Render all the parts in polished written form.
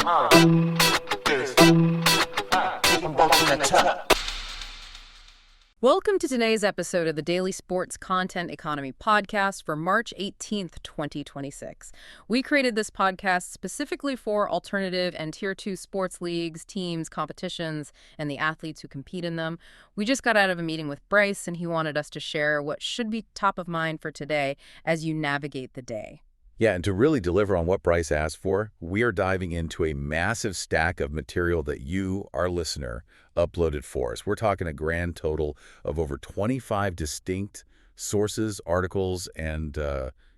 Welcome to today's episode of the Daily Sports Content Economy podcast for March 18th, 2026. We created this podcast specifically for alternative and Tier 2 sports leagues, teams, competitions, and the athletes who compete in them. We just got out of a meeting with Bryce, and he wanted us to share what should be top of mind for today as you navigate the day. Yeah, and to really deliver on what Bryce asked for, we are diving into a massive stack of material that you, our listener, uploaded for us. We're talking a grand total of over 25 distinct sources, articles, and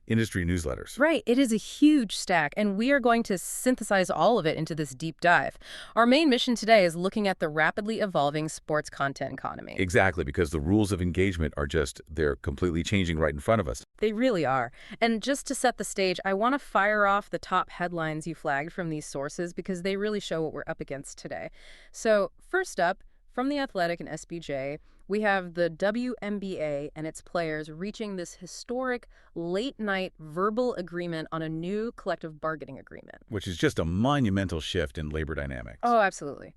industry newsletters. Right. It is a huge stack, and we are going to synthesize all of it into this deep dive. Our main mission today is looking at the rapidly evolving sports content economy. Exactly, because the rules of engagement are they're completely changing right in front of us. They really are. And just to set the stage, I want to fire off the top headlines you flagged from these sources because they really show what we're up against today. So first up, from The Athletic and SBJ, we have the WNBA and its players reaching this historic late-night verbal agreement on a new collective bargaining agreement. Which is just a monumental shift in labor dynamics. Oh, absolutely.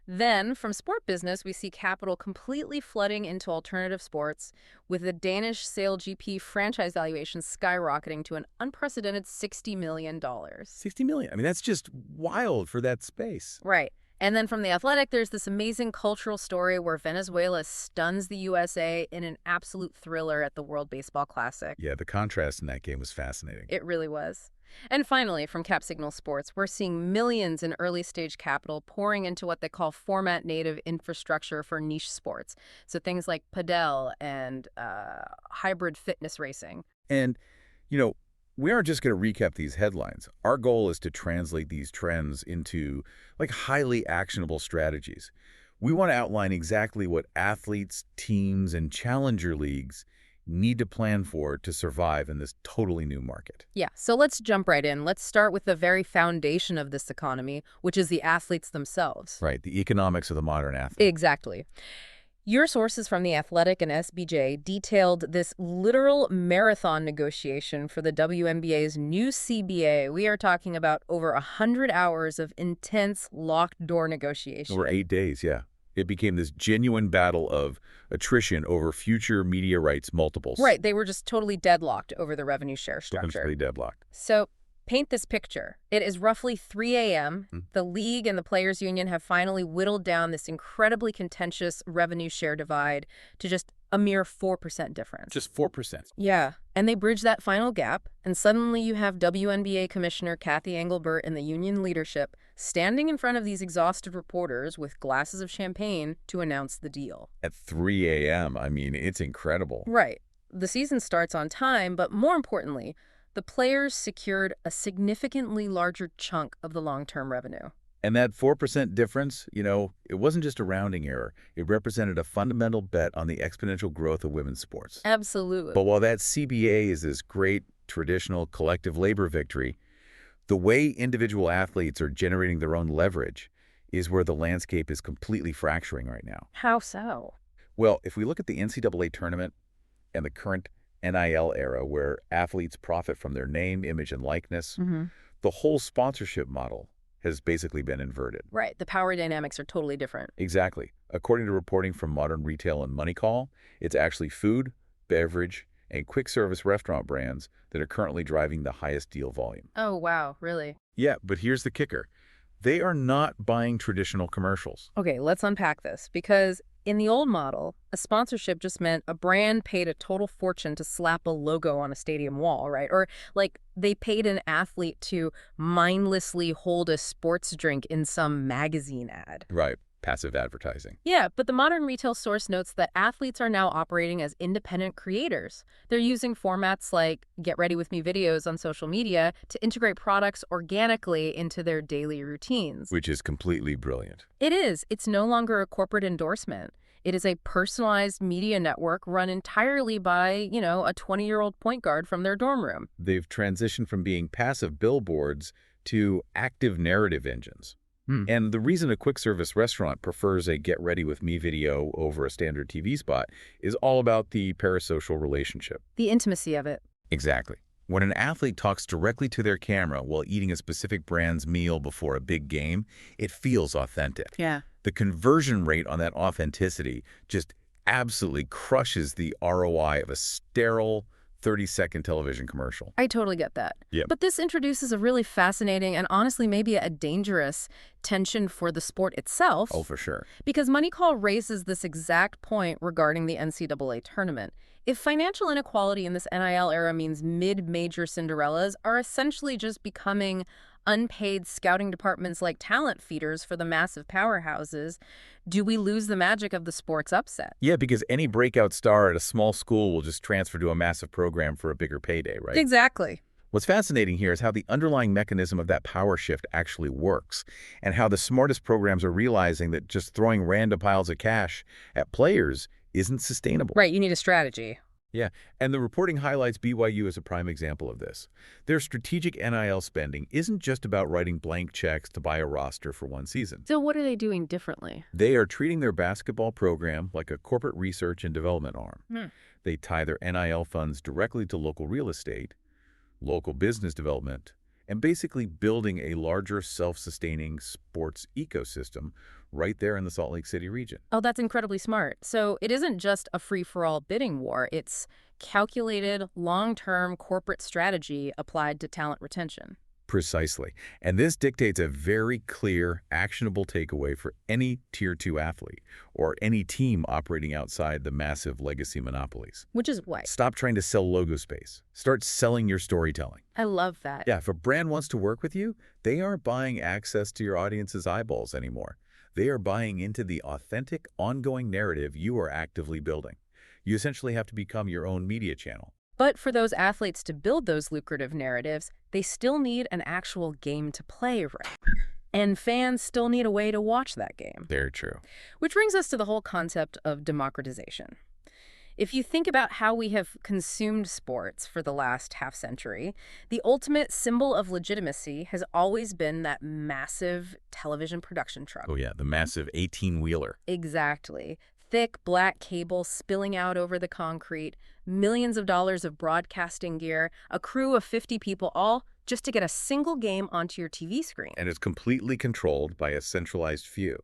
Then, from Sport Business, we see capital completely flooding into alternative sports, with the Danish SailGP franchise valuation skyrocketing to an unprecedented $60 million. $60 million. I mean, that's just wild for that space. Right. And then from The Athletic, there's this amazing cultural story where Venezuela stuns the USA in an absolute thriller at the World Baseball Classic. Yeah, the contrast in that game was fascinating. It really was. And finally, from Cap Signal Sports, we're seeing millions in early-stage capital pouring into what they call format-native infrastructure for niche sports. So things like Padel and hybrid fitness racing. And, we aren't just going to recap these headlines. Our goal is to translate these trends into highly actionable strategies. We want to outline exactly what athletes, teams, and challenger leagues need to plan for to survive in this totally new market. Yeah, so let's jump right in. Let's start with the very foundation of this economy, which is the athletes themselves. Right, the economics of the modern athlete. Exactly. Your sources from The Athletic and SBJ detailed this literal marathon negotiation for the WNBA's new CBA. We are talking about over 100 hours of intense locked-door negotiation. Over 8 days, yeah. It became this genuine battle of attrition over future media rights multiples. Right, they were just totally deadlocked over the revenue share structure. Completely deadlocked. So paint this picture. It is roughly 3 a.m. The league and the players' union have finally whittled down this incredibly contentious revenue share divide to just a mere 4% difference. Just 4%. Yeah, and they bridge that final gap, and suddenly you have WNBA Commissioner Kathy Engelbert and the union leadership standing in front of these exhausted reporters with glasses of champagne to announce the deal. At 3 a.m., I mean, it's incredible. Right. The season starts on time, but more importantly, the players secured a significantly larger chunk of the long-term revenue. And that 4% difference, it wasn't just a rounding error. It represented a fundamental bet on the exponential growth of women's sports. Absolutely. But while that CBA is this great traditional collective labor victory, the way individual athletes are generating their own leverage is where the landscape is completely fracturing right now. How so? Well, if we look at the NCAA tournament and the current NIL era where athletes profit from their name, image, and likeness, the whole sponsorship model has basically been inverted. Right. The power dynamics are totally different. Exactly. According to reporting from Modern Retail and Money Call, it's actually food, beverage, and quick service restaurant brands that are currently driving the highest deal volume. Oh, wow. Really? Yeah, but here's the kicker. They are not buying traditional commercials. Okay, let's unpack this, because in the old model, a sponsorship just meant a brand paid a total fortune to slap a logo on a stadium wall, right? Or they paid an athlete to mindlessly hold a sports drink in some magazine ad. Right. Passive advertising. Yeah, but the Modern Retail source notes that athletes are now operating as independent creators. They're using formats like Get Ready With Me videos on social media to integrate products organically into their daily routines. Which is completely brilliant. It is. It's no longer a corporate endorsement. It is a personalized media network run entirely by, a 20-year-old point guard from their dorm room. They've transitioned from being passive billboards to active narrative engines. And the reason a quick-service restaurant prefers a Get Ready With Me video over a standard TV spot is all about the parasocial relationship. The intimacy of it. Exactly. When an athlete talks directly to their camera while eating a specific brand's meal before a big game, it feels authentic. Yeah. The conversion rate on that authenticity just absolutely crushes the ROI of a sterile 30-second television commercial. I totally get that. Yep. But this introduces a really fascinating and honestly maybe a dangerous tension for the sport itself. Oh, for sure. Because Money Call raises this exact point regarding the NCAA tournament. If financial inequality in this NIL era means mid-major Cinderellas are essentially just becoming unpaid scouting departments like talent feeders for the massive powerhouses, do we lose the magic of the sport's upset? Yeah, because any breakout star at a small school will just transfer to a massive program for a bigger payday, right? Exactly. What's fascinating here is how the underlying mechanism of that power shift actually works, and how the smartest programs are realizing that just throwing random piles of cash at players isn't sustainable. Right, you need a strategy. Yeah, and the reporting highlights BYU as a prime example of this. Their strategic NIL spending isn't just about writing blank checks to buy a roster for one season. So what are they doing differently? They are treating their basketball program like a corporate research and development arm. They tie their NIL funds directly to local real estate, local business development, and basically building a larger self-sustaining sports ecosystem right there in the Salt Lake City region. Oh, that's incredibly smart. So it isn't just a free-for-all bidding war. It's calculated, long-term corporate strategy applied to talent retention. Precisely. And this dictates a very clear, actionable takeaway for any Tier 2 athlete or any team operating outside the massive legacy monopolies. Which is what? Stop trying to sell logo space. Start selling your storytelling. I love that. Yeah, if a brand wants to work with you, they aren't buying access to your audience's eyeballs anymore. They are buying into the authentic, ongoing narrative you are actively building. You essentially have to become your own media channel. But for those athletes to build those lucrative narratives, they still need an actual game to play, right? And fans still need a way to watch that game. Very true. Which brings us to the whole concept of democratization. If you think about how we have consumed sports for the last half-century, the ultimate symbol of legitimacy has always been that massive television production truck. Oh yeah, the massive 18-wheeler. Exactly. Thick black cable spilling out over the concrete, millions of dollars of broadcasting gear, a crew of 50 people, all just to get a single game onto your TV screen. And it's completely controlled by a centralized few.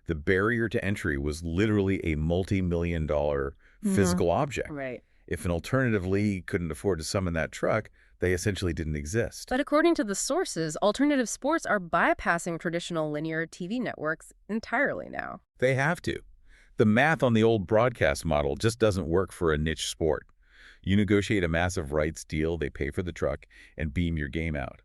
The barrier to entry was literally a multi-million-dollar physical object. Right. If an alternative league couldn't afford to summon that truck, they essentially didn't exist. But according to the sources, alternative sports are bypassing traditional linear TV networks entirely now. They have to. The math on the old broadcast model just doesn't work for a niche sport. You negotiate a massive rights deal, they pay for the truck, and beam your game out.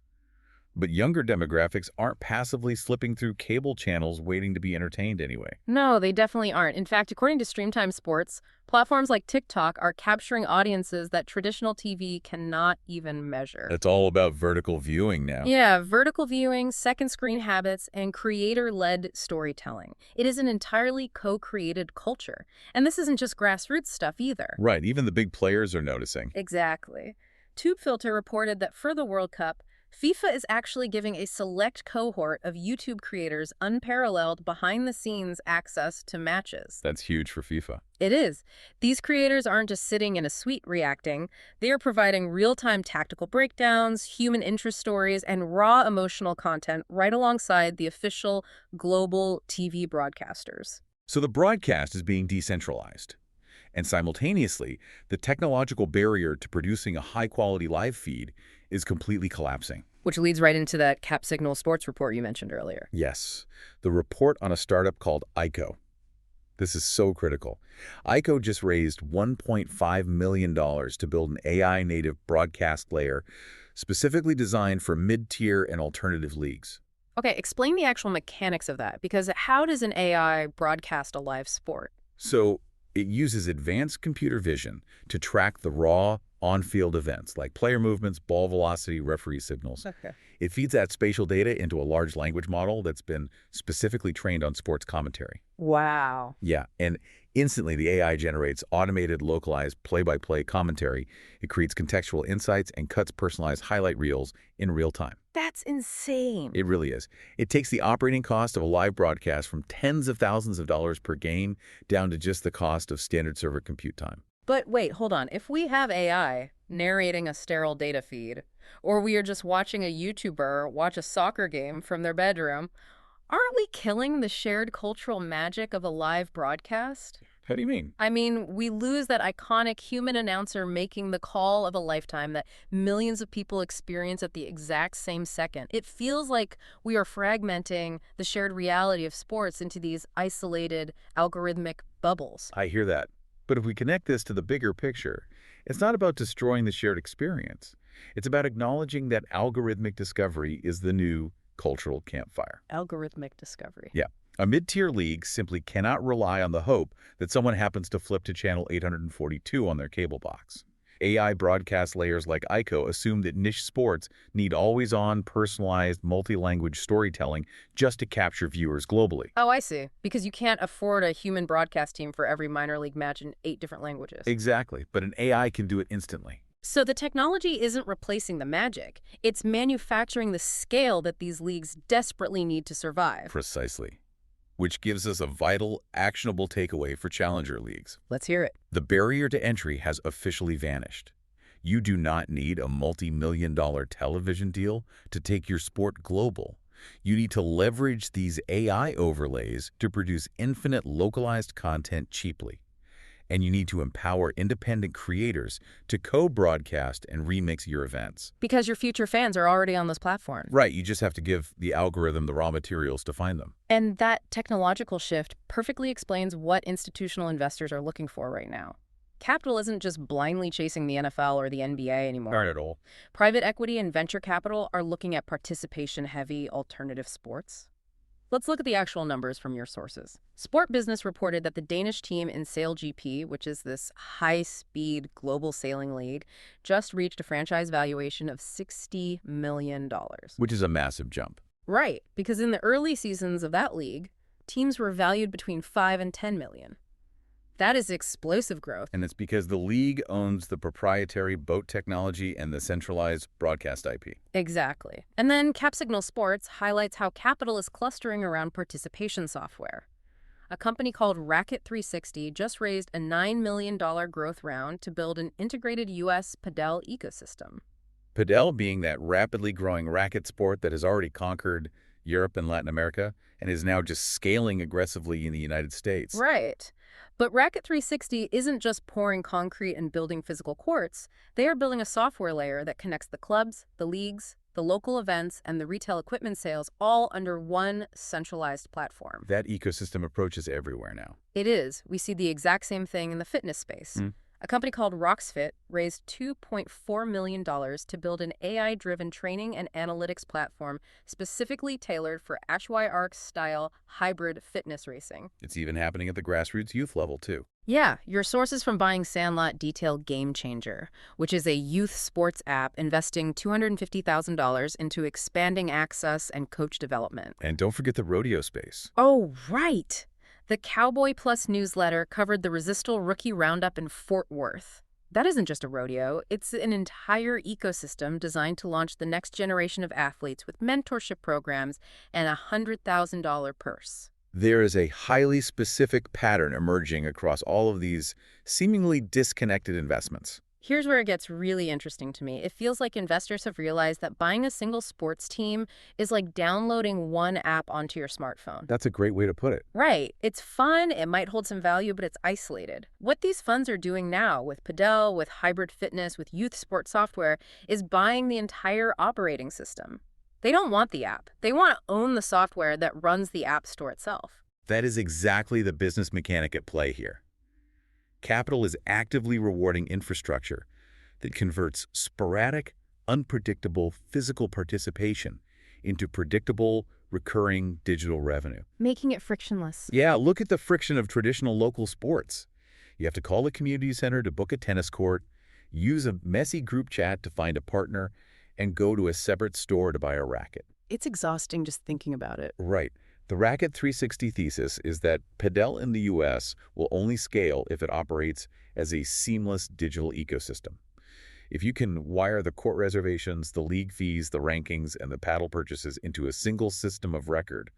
But younger demographics aren't passively slipping through cable channels waiting to be entertained anyway. No, they definitely aren't. In fact, according to Streamtime Sports, platforms like TikTok are capturing audiences that traditional TV cannot even measure. It's all about vertical viewing now. Yeah, vertical viewing, second screen habits, and creator-led storytelling. It is an entirely co-created culture. And this isn't just grassroots stuff either. Right, even the big players are noticing. Exactly. TubeFilter reported that for the World Cup, FIFA is actually giving a select cohort of YouTube creators unparalleled behind-the-scenes access to matches. That's huge for FIFA. It is. These creators aren't just sitting in a suite reacting. They are providing real-time tactical breakdowns, human interest stories, and raw emotional content right alongside the official global TV broadcasters. So the broadcast is being decentralized. And simultaneously, the technological barrier to producing a high-quality live feed is completely collapsing. Which leads right into that Cap Signal sports report you mentioned earlier. Yes, the report on a startup called Iko. This is so critical. Iko just raised $1.5 million to build an AI-native broadcast layer specifically designed for mid-tier and alternative leagues. Okay, explain the actual mechanics of that, because how does an AI broadcast a live sport? So it uses advanced computer vision to track the raw, on-field events like player movements, ball velocity, referee signals. Okay. It feeds that spatial data into a large language model that's been specifically trained on sports commentary. Wow. Yeah, and instantly the AI generates automated, localized play-by-play commentary. It creates contextual insights and cuts personalized highlight reels in real time. That's insane. It really is. It takes the operating cost of a live broadcast from tens of thousands of dollars per game down to just the cost of standard server compute time. But wait, hold on. If we have AI, narrating a sterile data feed, or we are just watching a YouTuber watch a soccer game from their bedroom, aren't we killing the shared cultural magic of a live broadcast? How do you mean? I mean, we lose that iconic human announcer making the call of a lifetime that millions of people experience at the exact same second. It feels like we are fragmenting the shared reality of sports into these isolated, algorithmic bubbles. I hear that. But if we connect this to the bigger picture, it's not about destroying the shared experience. It's about acknowledging that algorithmic discovery is the new cultural campfire. Algorithmic discovery. Yeah. A mid-tier league simply cannot rely on the hope that someone happens to flip to channel 842 on their cable box. AI broadcast layers like Iko assume that niche sports need always-on, personalized, multi-language storytelling just to capture viewers globally. Oh, I see. Because you can't afford a human broadcast team for every minor league match in 8 different languages. Exactly, but an AI can do it instantly. So the technology isn't replacing the magic. It's manufacturing the scale that these leagues desperately need to survive. Precisely. Which gives us a vital, actionable takeaway for challenger leagues. Let's hear it. The barrier to entry has officially vanished. You do not need a multi-million-dollar television deal to take your sport global. You need to leverage these AI overlays to produce infinite localized content cheaply. And you need to empower independent creators to co-broadcast and remix your events. Because your future fans are already on those platforms. Right, you just have to give the algorithm the raw materials to find them. And that technological shift perfectly explains what institutional investors are looking for right now. Capital isn't just blindly chasing the NFL or the NBA anymore. Not at all. Private equity and venture capital are looking at participation-heavy alternative sports. Let's look at the actual numbers from your sources. Sport Business reported that the Danish team in SailGP, which is this high-speed global sailing league, just reached a franchise valuation of $60 million. Which is a massive jump. Right, because in the early seasons of that league, teams were valued between 5 and 10 million. That is explosive growth. And it's because the league owns the proprietary boat technology and the centralized broadcast IP. Exactly. And then CapSignal Sports highlights how capital is clustering around participation software. A company called Racket 360 just raised a $9 million growth round to build an integrated U.S. Padel ecosystem. Padel being that rapidly growing racket sport that has already conquered Europe and Latin America and is now just scaling aggressively in the United States. Right. But Racket 360 isn't just pouring concrete and building physical courts. They are building a software layer that connects the clubs, the leagues, the local events, and the retail equipment sales all under one centralized platform. That ecosystem approach is everywhere now. It is. We see the exact same thing in the fitness space. A company called RoxFit raised $2.4 million to build an AI-driven training and analytics platform specifically tailored for Ashwai Arc-style hybrid fitness racing. It's even happening at the grassroots youth level, too. Yeah, your sources from Buying Sandlot detail Game Changer, which is a youth sports app investing $250,000 into expanding access and coach development. And don't forget the rodeo space. Oh, right! The Cowboy Plus newsletter covered the Resistol Rookie Roundup in Fort Worth. That isn't just a rodeo, it's an entire ecosystem designed to launch the next generation of athletes with mentorship programs and a $100,000 purse. There is a highly specific pattern emerging across all of these seemingly disconnected investments. Here's where it gets really interesting to me. It feels like investors have realized that buying a single sports team is like downloading one app onto your smartphone. That's a great way to put it. Right. It's fun, it might hold some value, but it's isolated. What these funds are doing now with Padel, with hybrid fitness, with youth sports software is buying the entire operating system. They don't want the app. They want to own the software that runs the app store itself. That is exactly the business mechanic at play here. Capital is actively rewarding infrastructure that converts sporadic, unpredictable physical participation into predictable, recurring digital revenue. Making it frictionless. Yeah, look at the friction of traditional local sports. You have to call a community center to book a tennis court, use a messy group chat to find a partner, and go to a separate store to buy a racket. It's exhausting just thinking about it. Right. The Racket 360 thesis is that Padel in the U.S. will only scale if it operates as a seamless digital ecosystem. If you can wire the court reservations, the league fees, the rankings, and the paddle purchases into a single system of record,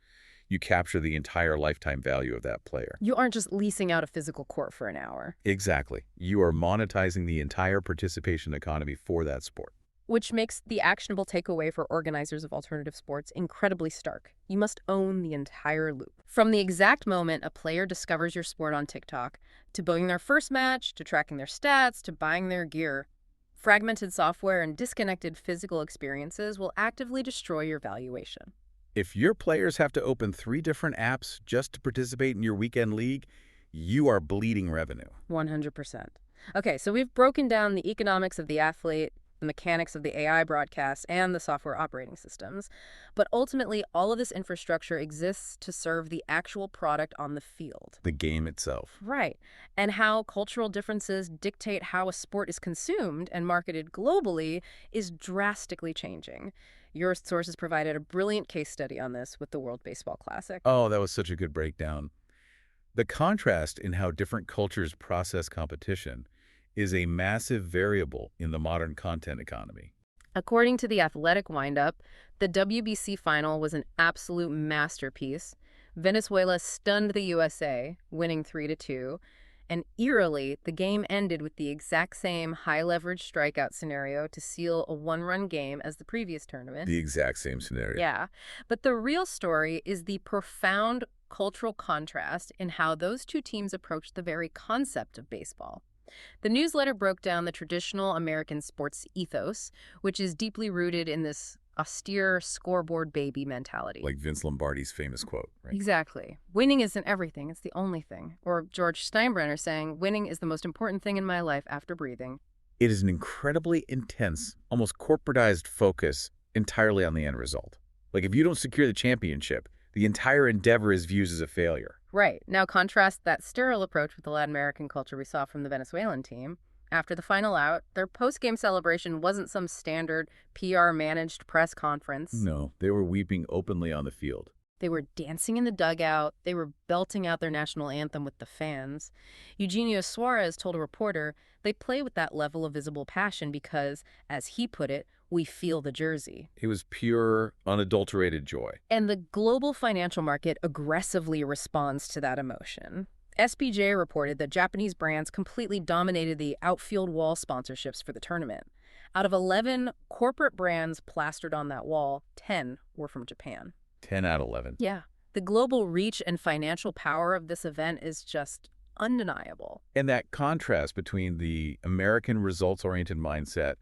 You capture the entire lifetime value of that player. You aren't just leasing out a physical court for an hour. Exactly. You are monetizing the entire participation economy for that sport. Which makes the actionable takeaway for organizers of alternative sports incredibly stark. You must own the entire loop. From the exact moment a player discovers your sport on TikTok, to booking their first match, to tracking their stats, to buying their gear, fragmented software and disconnected physical experiences will actively destroy your valuation. If your players have to open 3 different apps just to participate in your weekend league, you are bleeding revenue. 100%. Okay, so we've broken down the economics of the athlete, the mechanics of the AI broadcasts, and the software operating systems. But ultimately, all of this infrastructure exists to serve the actual product on the field. The game itself. Right. And how cultural differences dictate how a sport is consumed and marketed globally is drastically changing. Your sources provided a brilliant case study on this with the World Baseball Classic. Oh, that was such a good breakdown. The contrast in how different cultures process competition is a massive variable in the modern content economy. According to the Athletic Windup, the WBC final was an absolute masterpiece. Venezuela stunned the USA, winning 3-2. And eerily, the game ended with the exact same high-leverage strikeout scenario to seal a one-run game as the previous tournament. The exact same scenario. Yeah, but the real story is the profound cultural contrast in how those two teams approached the very concept of baseball. The newsletter broke down the traditional American sports ethos, which is deeply rooted in this austere scoreboard baby mentality. Like Vince Lombardi's famous quote, right? Exactly. Winning isn't everything, it's the only thing. Or George Steinbrenner saying, winning is the most important thing in my life after breathing. It is an incredibly intense, almost corporatized focus entirely on the end result. Like if you don't secure the championship, the entire endeavor is viewed as a failure. Right. Now contrast that sterile approach with the Latin American culture we saw from the Venezuelan team. After the final out, their post-game celebration wasn't some standard PR-managed press conference. No, they were weeping openly on the field. They were dancing in the dugout. They were belting out their national anthem with the fans. Eugenio Suarez told a reporter, they play with that level of visible passion because, as he put it, we feel the jersey. It was pure, unadulterated joy. And the global financial market aggressively responds to that emotion. SBJ reported that Japanese brands completely dominated the outfield wall sponsorships for the tournament. Out of 11 corporate brands plastered on that wall, 10 were from Japan. 10 out of 11. Yeah. The global reach and financial power of this event is just undeniable. And that contrast between the American results-oriented mindset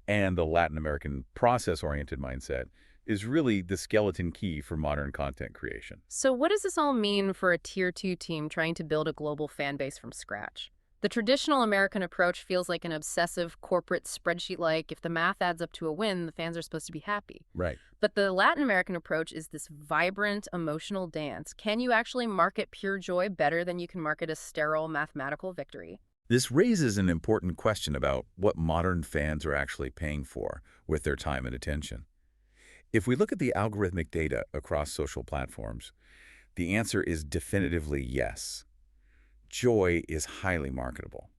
and the Latin American process-oriented mindset is really the skeleton key for modern content creation. So what does this all mean for a Tier 2 team trying to build a global fan base from scratch? The traditional American approach feels like an obsessive corporate spreadsheet-like, if the math adds up to a win, the fans are supposed to be happy. Right. But the Latin American approach is this vibrant, emotional dance. Can you actually market pure joy better than you can market a sterile mathematical victory? This raises an important question about what modern fans are actually paying for with their time and attention. If we look at the algorithmic data across social platforms, the answer is definitively yes. Joy is highly marketable.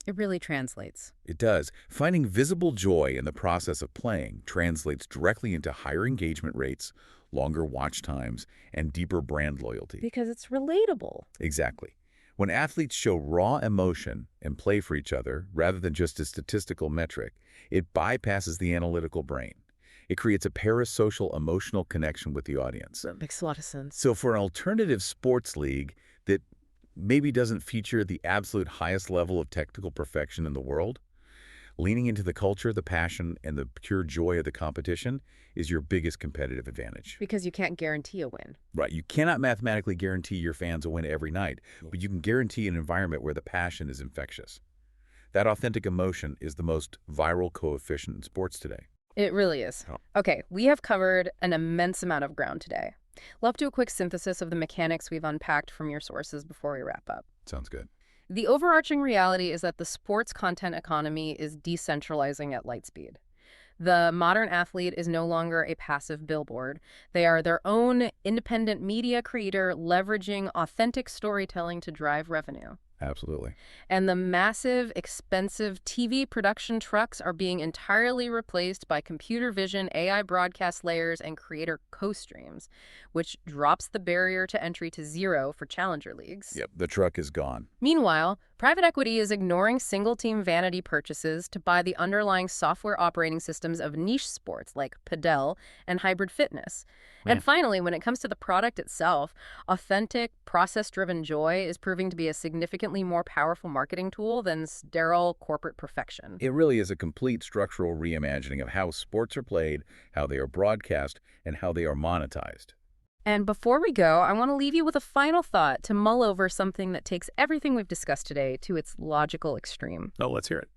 It really translates. It does. Finding visible joy in the process of playing translates directly into higher engagement rates, longer watch times, and deeper brand loyalty. Because it's relatable. Exactly. When athletes show raw emotion and play for each other, rather than just a statistical metric, it bypasses the analytical brain. It creates a parasocial emotional connection with the audience. That makes a lot of sense. So for an alternative sports league that maybe doesn't feature the absolute highest level of technical perfection in the world, leaning into the culture, the passion, and the pure joy of the competition is your biggest competitive advantage. Because you can't guarantee a win. Right. You cannot mathematically guarantee your fans a win every night, but you can guarantee an environment where the passion is infectious. That authentic emotion is the most viral coefficient in sports today. It really is. Okay, we have covered an immense amount of ground today. Let's do a quick synthesis of the mechanics we've unpacked from your sources before we wrap up. Sounds good. The overarching reality is that the sports content economy is decentralizing at light speed. The modern athlete is no longer a passive billboard. They are their own independent media creator leveraging authentic storytelling to drive revenue. Absolutely. And the massive, expensive TV production trucks are being entirely replaced by computer vision, AI broadcast layers, and creator co-streams, which drops the barrier to entry to zero for challenger leagues. Yep, the truck is gone. Meanwhile, private equity is ignoring single-team vanity purchases to buy the underlying software operating systems of niche sports like Padel and hybrid fitness. Man. And finally, when it comes to the product itself, authentic, process-driven joy is proving to be a significantly more powerful marketing tool than sterile corporate perfection. It really is a complete structural reimagining of how sports are played, how they are broadcast, and how they are monetized. And before we go, I want to leave you with a final thought to mull over something that takes everything we've discussed today to its logical extreme. Oh, let's hear it.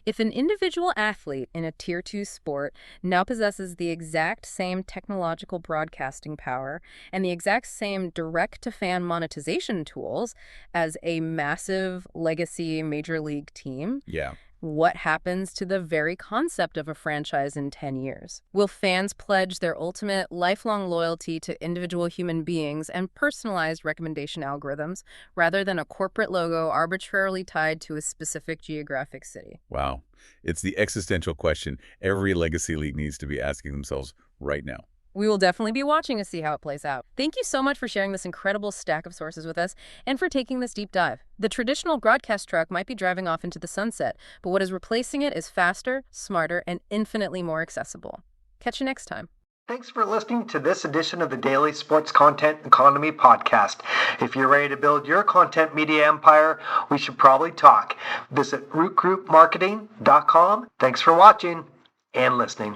If an individual athlete in a Tier 2 sport now possesses the exact same technological broadcasting power and the exact same direct-to-fan monetization tools as a massive legacy major league team, Yeah. what happens to the very concept of a franchise in 10 years? Will fans pledge their ultimate lifelong loyalty to individual human beings and personalized recommendation algorithms rather than a corporate logo arbitrarily tied to a specific geographic city? Wow. It's the existential question every legacy league needs to be asking themselves right now. We will definitely be watching to see how it plays out. Thank you so much for sharing this incredible stack of sources with us and for taking this deep dive. The traditional broadcast truck might be driving off into the sunset, but what is replacing it is faster, smarter, and infinitely more accessible. Catch you next time. Thanks for listening to this edition of the Daily Sports Content Economy Podcast. If you're ready to build your content media empire, we should probably talk. Visit rootgroupmarketing.com. Thanks for watching and listening.